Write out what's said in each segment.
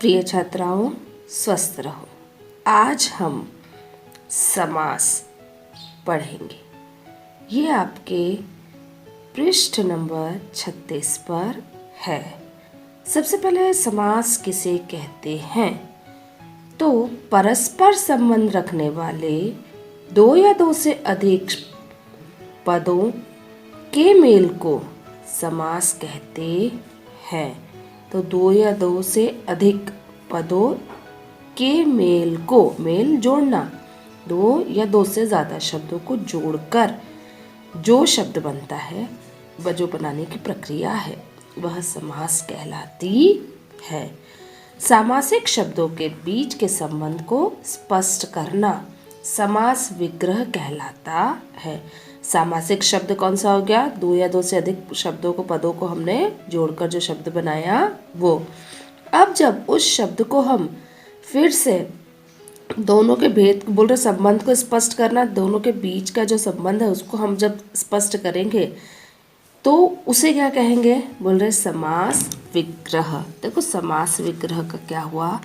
प्रिय छात्राओं, स्वस्थ रहो। आज हम समास पढ़ेंगे। ये आपके पृष्ठ नंबर 36 पर है। सबसे पहले समास किसे कहते हैं? तो परस्पर संबंध रखने वाले दो या दो से अधिक पदों के मेल को समास कहते हैं। तो दो या दो से अधिक पदों के मेल को, मेल जोड़ना, दो या दो से ज़्यादा शब्दों को जोड़कर जो शब्द बनता है, वह जो बनाने की प्रक्रिया है, वह समास कहलाती है। सामासिक शब्दों के बीच के संबंध को स्पष्ट करना समास विग्रह कहलाता है। सामासिक शब्द कौन सा हो गया? दो या दो से अधिक शब्दों को, पदों को हमने जोड़कर जो शब्द बनाया वो। अब जब उस शब्द को हम फिर से दोनों के भेद बोल रहे, संबंध को स्पष्ट करना, दोनों के बीच का जो संबंध है उसको हम जब स्पष्ट करेंगे तो उसे क्या कहेंगे? बोल रहे समास विग्रह। देखो समास विग्रह का क्या हुआ,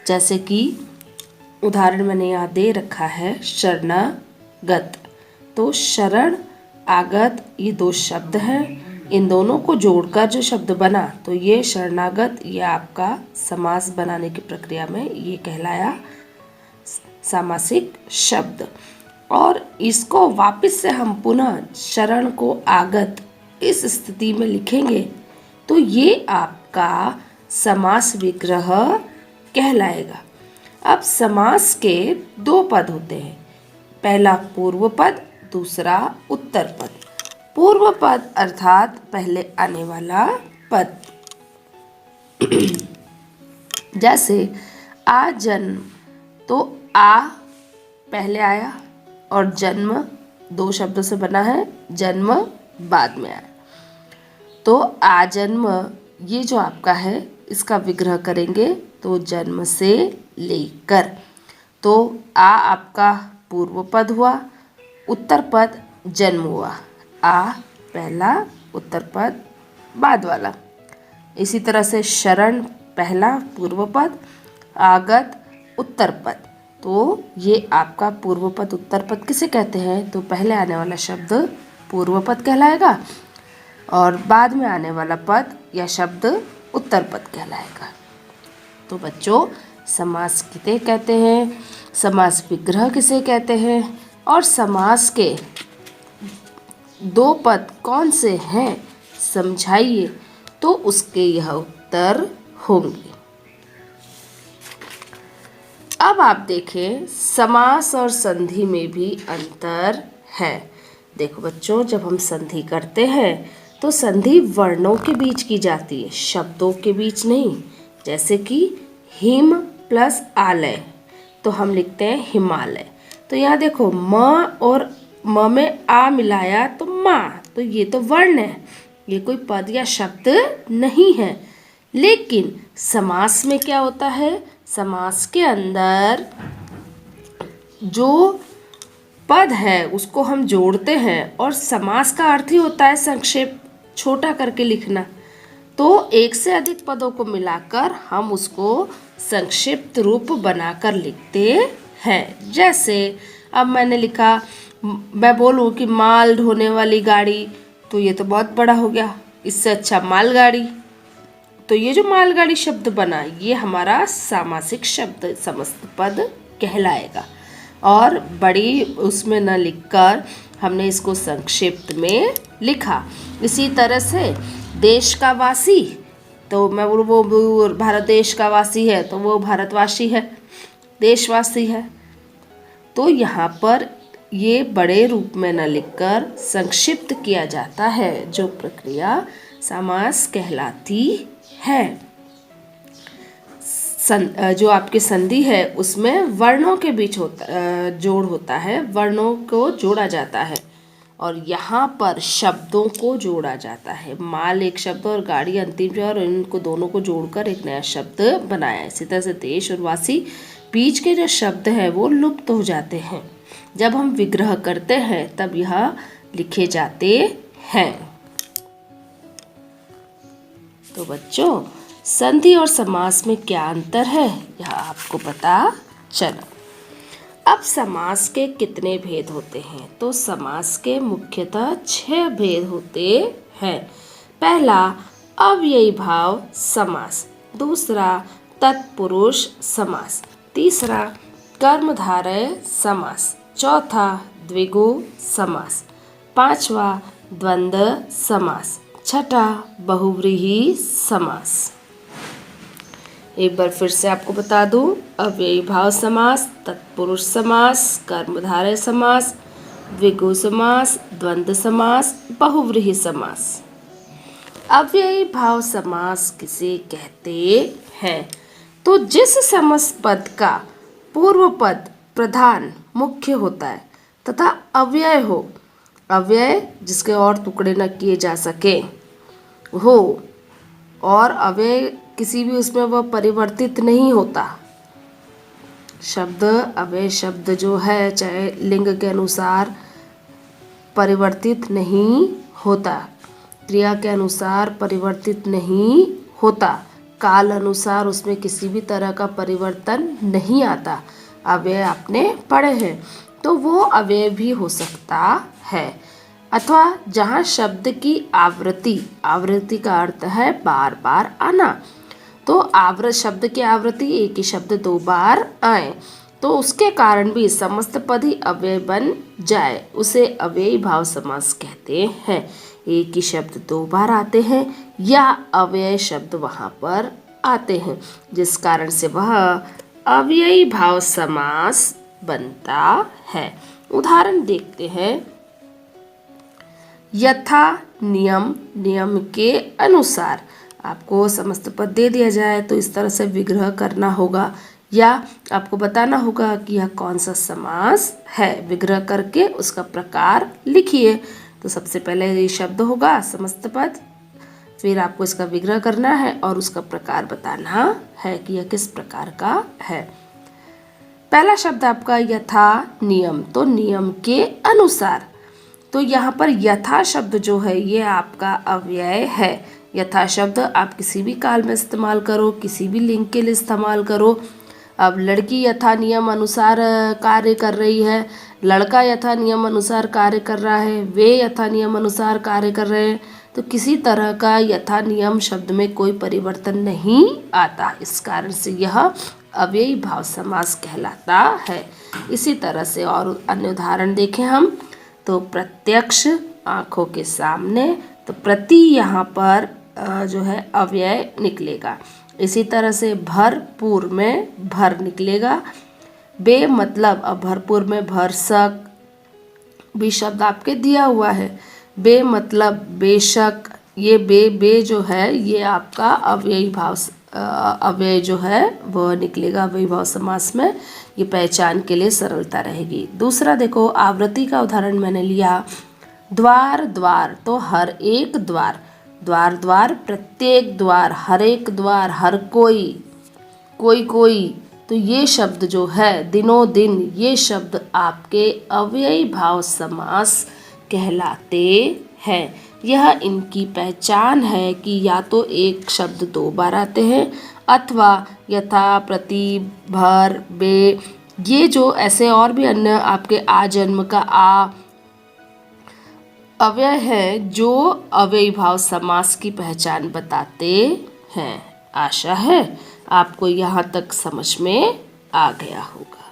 जैसे कि उदाहरण मैंने यहाँ दे रखा है, शरणागत। तो शरण आगत ये दो शब्द हैं, इन दोनों को जोड़कर जो शब्द बना, तो ये शरणागत, ये आपका समास बनाने की प्रक्रिया में ये कहलाया सामासिक शब्द। और इसको वापस से हम पुनः शरण को आगत इस स्थिति में लिखेंगे तो ये आपका समास विग्रह कहलाएगा। अब समास के दो पद होते हैं, पहला पूर्व पद, दूसरा उत्तर पद। पूर्व पद अर्थात पहले आने वाला पद। जैसे आ जन्म, तो आ पहले आया और जन्म दो शब्दों से बना है, जन्म बाद में आया। तो आ जन्म ये जो आपका है, इसका विग्रह करेंगे तो जन्म से लेकर। तो आ आपका पूर्व पद हुआ, उत्तर पद जन्म हुआ। आ पहला, उत्तर पद बाद वाला। इसी तरह से शरण पहला पूर्व पद, आगत उत्तर पद। तो ये आपका पूर्व पद उत्तर पद किसे कहते हैं? तो पहले आने वाला शब्द पूर्व पद कहलाएगा और बाद में आने वाला पद या शब्द उत्तर पद कहलाएगा। तो बच्चों, समास किसे कहते हैं, समास विग्रह किसे कहते हैं और समास के दो पद कौन से हैं समझाइए, तो उसके यह उत्तर होंगे। अब आप देखें, समास और संधि में भी अंतर है। देखो बच्चों, जब हम संधि करते हैं तो संधि वर्णों के बीच की जाती है, शब्दों के बीच नहीं। जैसे कि हिम प्लस आलय, तो हम लिखते हैं हिमालय। तो यहाँ देखो, म और म में आ मिलाया तो माँ, तो ये तो वर्ण है, ये कोई पद या शब्द नहीं है। लेकिन समास में क्या होता है? समास के अंदर जो पद है उसको हम जोड़ते हैं और समास का अर्थ ही होता है संक्षेप, छोटा करके लिखना। तो एक से अधिक पदों को मिलाकर हम उसको संक्षिप्त रूप बनाकर लिखते हैं। जैसे अब मैंने लिखा, मैं बोलूँ कि माल ढोने वाली गाड़ी, तो ये तो बहुत बड़ा हो गया, इससे अच्छा मालगाड़ी। तो ये जो मालगाड़ी शब्द बना, ये हमारा सामासिक शब्द समस्त पद कहलाएगा। और बड़ी उसमें न लिखकर हमने इसको संक्षिप्त में लिखा। इसी तरह से देश का वासी, तो मैं बोलूँ वो भारत देश का वासी है, तो वो भारतवासी है, देशवासी है। तो यहाँ पर ये बड़े रूप में न लिखकर संक्षिप्त किया जाता है, जो प्रक्रिया समास कहलाती है। जो आपकी संधि है उसमें वर्णों के बीच जोड़ होता है, वर्णों को जोड़ा जाता है और यहाँ पर शब्दों को जोड़ा जाता है। माल एक शब्द और गाड़ी अंतिम जो है, और इनको दोनों को जोड़कर एक नया शब्द बनाया। इसी तरह से देश और वासी, बीच के जो शब्द हैं वो लुप्त हो जाते हैं। जब हम विग्रह करते हैं तब यह लिखे जाते हैं। तो बच्चों, संधि और समास में क्या अंतर है यह आपको पता चला। अब समास के कितने भेद होते हैं? तो समास के मुख्यतः 6 भेद होते हैं। पहला अव्ययी भाव समास, दूसरा तत्पुरुष समास, तीसरा कर्मधारय समास, चौथा द्विगु समास, पांचवा द्वंद्व समास, छठा बहुव्रीहि समास। एक बार फिर से आपको बता दूं, अव्ययी भाव समास, तत्पुरुष समास, कर्मधारय समास, द्विगु समास, द्वंद्व समास, बहुव्रीहि समास। अव्ययी भाव समास किसे कहते हैं? तो जिस समास पद का पूर्व पद प्रधान मुख्य होता है तथा अव्यय हो, अव्यय जिसके और टुकड़े न किए जा सके हो, और अव्यय किसी भी उसमें वह परिवर्तित नहीं होता। शब्द अव्यय शब्द जो है चाहे लिंग के अनुसार परिवर्तित नहीं होता, क्रिया के अनुसार परिवर्तित नहीं होता, काल अनुसार उसमें किसी भी तरह का परिवर्तन नहीं आता। अव्यय आपने पढ़े हैं, तो वो अव्यय भी हो सकता है। अथवा जहाँ शब्द की आवृत्ति, आवृत्ति का अर्थ है बार बार आना, तो शब्द की आवृत्ति एक ही शब्द 2 बार आए तो उसके कारण भी समस्त पद ही अव्यय बन जाए, उसे अव्ययी भाव समास कहते हैं। एक ही शब्द 2 बार आते हैं या अव्यय शब्द वहाँ पर आते हैं, जिस कारण से वह अव्ययी भाव समास बनता है। उदाहरण देखते हैं। यथा नियम, नियम के अनुसार। आपको समस्त पद दे दिया जाए तो इस तरह से विग्रह करना होगा या आपको बताना होगा कि यह कौन सा समास है। विग्रह करके उसका प्रकार लिखिए। तो सबसे पहले ये शब्द होगा समस्त पद, फिर आपको इसका विग्रह करना है और उसका प्रकार बताना है कि यह किस प्रकार का है। पहला शब्द आपका यथा नियम, तो नियम के अनुसार। तो यहाँ पर यथा शब्द जो है ये आपका अव्यय है। यथा शब्द आप किसी भी काल में इस्तेमाल करो, किसी भी लिंग के लिए इस्तेमाल करो। अब लड़की यथा नियम अनुसार कार्य कर रही है, लड़का यथा नियम अनुसार कार्य कर रहा है, वे यथा नियम अनुसार कार्य कर रहे हैं, तो किसी तरह का यथा नियम शब्द में कोई परिवर्तन नहीं आता। इस कारण से यह अव्ययी भाव समास कहलाता है। इसी तरह से और अन्य उदाहरण देखें हम, तो प्रत्यक्ष आँखों के सामने, तो प्रति यहाँ पर जो है अव्यय निकलेगा। इसी तरह से भरपूर में भर निकलेगा। बे मतलब, अब भरपूर में भरसक भी शब्द आपके दिया हुआ है। बे मतलब बेशक, ये बे जो है ये आपका अव्ययी भाव अव्यय जो है वह निकलेगा अव्ययी भाव समास में। ये पहचान के लिए सरलता रहेगी। दूसरा देखो, आवृत्ति का उदाहरण मैंने लिया। द्वार द्वार, तो हर एक द्वार, द्वार द्वार प्रत्येक द्वार, हर एक द्वार, हर कोई, कोई, तो ये शब्द जो है दिनों दिन, ये शब्द आपके अव्ययी भाव समास कहलाते हैं। यह इनकी पहचान है कि या तो एक शब्द 2 बार आते हैं अथवा यथा, प्रति, भर, बे, ये जो ऐसे और भी अन्य आपके आ जन्म का आ अव्यय है जो अव्ययी भाव समास की पहचान बताते हैं। आशा है आपको यहाँ तक समझ में आ गया होगा।